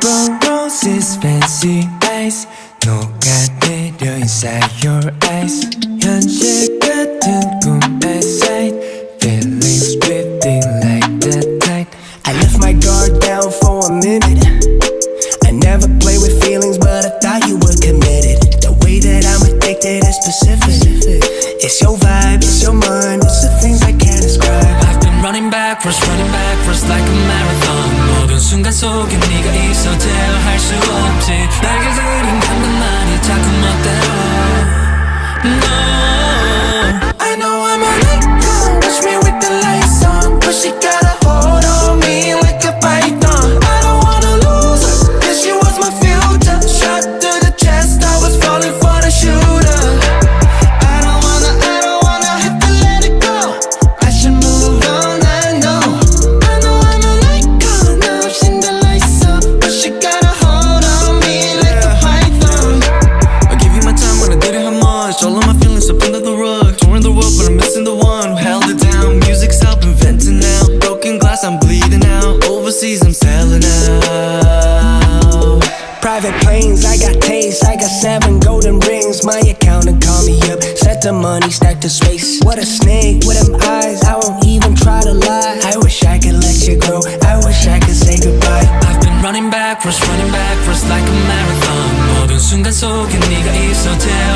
Rainbow roses, fancy eyes 녹아내려 inside your eyes 현실 같은 꿈의 sight Feelings drifting like the tide I left my guard down for a minute I never play with feelings but I thought you were committed The way that I'm addicted is specific It's your vibe, it's your mind, it's the things I can't describe I've been running backwards like a marathon 모든 순간 속에 네가 있어 제어할 수 없지 날개 그린 감각만이 자꾸 멋대로 No I know I'm an icon Watch me with the lights on But she got a hold on me like a python I don't wanna lose her Cause she was my future Shot to the chest I was falling for the shooter I don't wanna have to let it go I should move on, I know I'm an icon Now I've seen the lights up But she got a hold on me like a python I give you my time when I didn't have much All of my feelings up under the rug Touring the world but I'm missing the one who held it down Music's helping venting now Broken glass I'm bleeding out Overseas I'm selling out Private planes, I got taste I got 7 golden rings My accountant call me up Set the money, stack the space What a snake with them eyes I won't even try to lie I wish I could let you go I wish I could say goodbye I've been running backwards like a marathon 모든 순간 속에 네가 있어 제어할